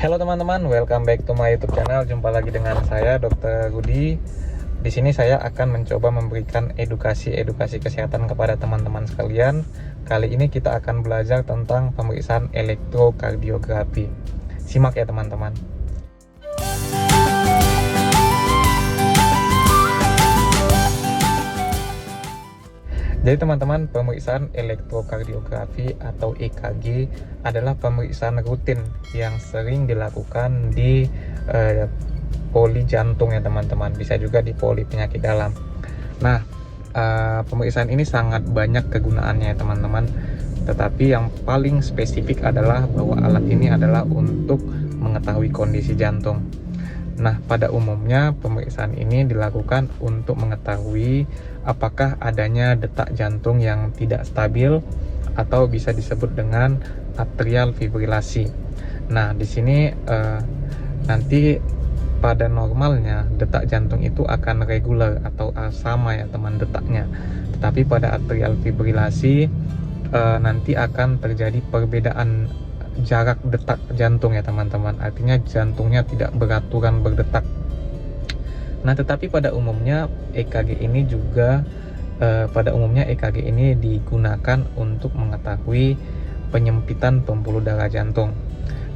Halo teman-teman, welcome back to my YouTube channel. Jumpa lagi dengan saya Dr. Rudi. Di sini saya akan mencoba memberikan edukasi kesehatan kepada teman-teman sekalian. Kali ini kita akan belajar tentang pemeriksaan elektrokardiografi. Simak ya teman-teman. Jadi teman-teman, pemeriksaan elektrokardiografi atau EKG adalah pemeriksaan rutin yang sering dilakukan di poli jantung ya teman-teman. Bisa juga di poli penyakit dalam. Nah, pemeriksaan ini sangat banyak kegunaannya ya teman-teman. Tetapi yang paling spesifik adalah bahwa alat ini adalah untuk mengetahui kondisi jantung. Nah, pada umumnya pemeriksaan ini dilakukan untuk mengetahui apakah adanya detak jantung yang tidak stabil atau bisa disebut dengan atrial fibrilasi. Nah, di sini nanti pada normalnya detak jantung itu akan reguler atau sama ya teman detaknya. Tetapi pada atrial fibrilasi nanti akan terjadi perbedaan jarak detak jantung ya teman-teman. Artinya jantungnya tidak beraturan berdetak. Nah, tetapi pada umumnya EKG ini juga EKG ini digunakan untuk mengetahui penyempitan pembuluh darah jantung.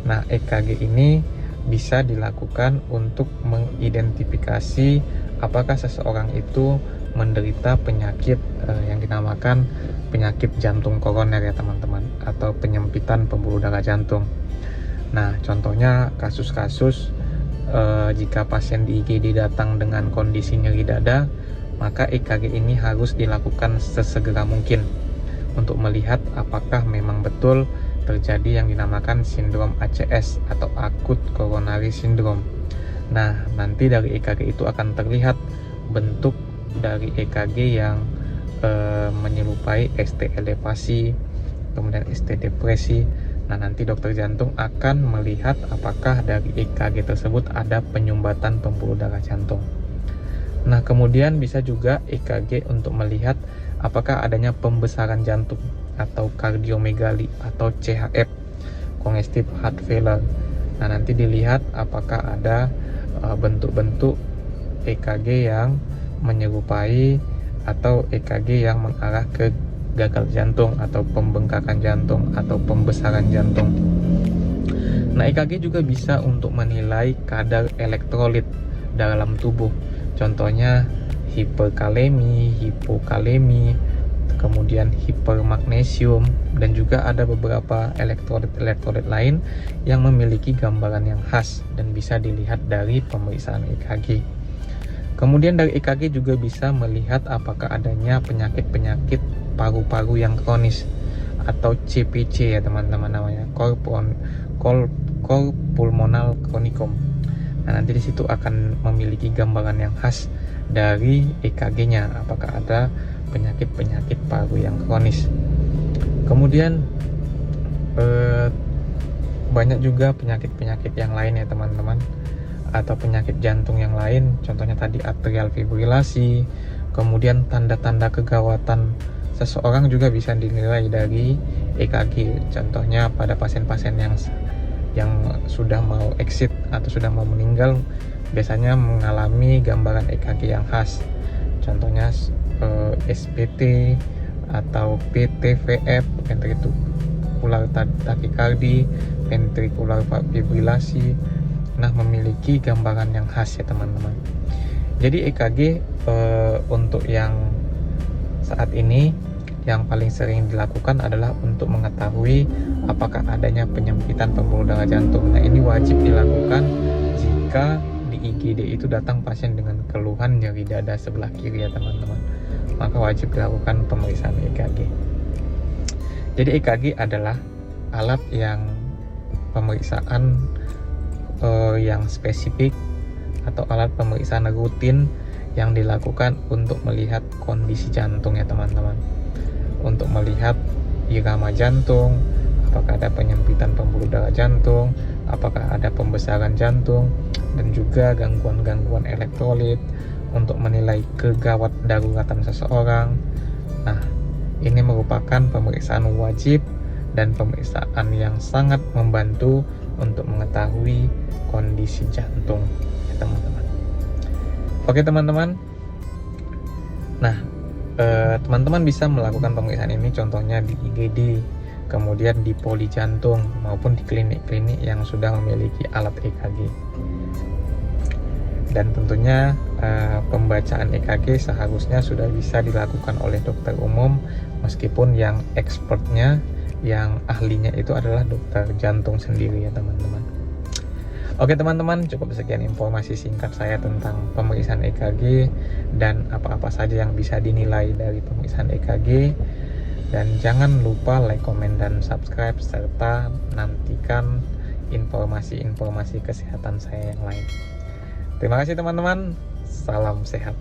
Nah, EKG ini bisa dilakukan untuk mengidentifikasi apakah seseorang itu menderita penyakit yang dinamakan penyakit jantung koroner ya teman-teman, atau penyempitan pembuluh darah jantung. Nah, contohnya kasus-kasus jika pasien di IGD datang dengan kondisi nyeri dada, maka EKG ini harus dilakukan sesegera mungkin untuk melihat apakah memang betul terjadi yang dinamakan sindrom ACS atau akut coronary syndrome. Nah, nanti dari EKG itu akan terlihat bentuk dari EKG yang menyerupai ST elevasi, kemudian ST depresi. Nah, nanti dokter jantung akan melihat apakah dari EKG tersebut ada penyumbatan pembuluh darah jantung. Nah, kemudian bisa juga EKG untuk melihat apakah adanya pembesaran jantung atau kardiomegali atau CHF, congestive heart failure. Nah, nanti dilihat apakah ada bentuk-bentuk EKG yang menyerupai atau EKG yang mengarah ke gagal jantung atau pembengkakan jantung atau pembesaran jantung. Nah, EKG juga bisa untuk menilai kadar elektrolit dalam tubuh. Contohnya hiperkalemi, hipokalemi, kemudian hipermagnesium, dan juga ada beberapa elektrolit lain yang memiliki gambaran yang khas dan bisa dilihat dari pemeriksaan EKG. Kemudian dari EKG juga bisa melihat apakah adanya penyakit-penyakit paru-paru yang kronis atau CPC ya teman-teman namanya, cor pulmonal chronicum. Nah, nanti di situ akan memiliki gambaran yang khas dari EKG-nya apakah ada penyakit-penyakit paru yang kronis. Kemudian banyak juga penyakit-penyakit yang lain ya teman-teman, atau penyakit jantung yang lain, contohnya tadi atrial fibrilasi. Kemudian tanda-tanda kegawatan seseorang juga bisa dinilai dari EKG. Contohnya pada pasien-pasien yang sudah mau exit atau sudah mau meninggal, biasanya mengalami gambaran EKG yang khas. Contohnya SPT atau PTVF, ventricular tachycardia, ventricular fibrilasi. Nah, memiliki gambaran yang khas ya teman-teman. Jadi EKG untuk yang saat ini yang paling sering dilakukan adalah untuk mengetahui apakah adanya penyempitan pembuluh darah jantung. Nah, ini wajib dilakukan jika di IGD itu datang pasien dengan keluhan nyeri dada sebelah kiri ya teman-teman. Maka wajib dilakukan pemeriksaan EKG. Jadi EKG adalah alat yang pemeriksaan yang spesifik atau alat pemeriksaan rutin yang dilakukan untuk melihat kondisi jantung ya teman-teman, untuk melihat irama jantung, apakah ada penyempitan pembuluh darah jantung, apakah ada pembesaran jantung, dan juga gangguan-gangguan elektrolit, untuk menilai kegawat daruratan seseorang. Nah, ini merupakan pemeriksaan wajib dan pemeriksaan yang sangat membantu untuk mengetahui kondisi jantung ya teman-teman. Oke teman-teman, nah teman-teman bisa melakukan pemeriksaan ini contohnya di IGD, kemudian di poli jantung maupun di klinik-klinik yang sudah memiliki alat EKG. Dan tentunya pembacaan EKG seharusnya sudah bisa dilakukan oleh dokter umum, meskipun yang expertnya, yang ahlinya itu adalah dokter jantung sendiri ya teman-teman. Oke teman-teman, cukup sekian informasi singkat saya tentang pemeriksaan EKG dan apa-apa saja yang bisa dinilai dari pemeriksaan EKG. Dan jangan lupa like, komen, dan subscribe, serta nantikan informasi-informasi kesehatan saya yang lain. Terima kasih teman-teman, salam sehat.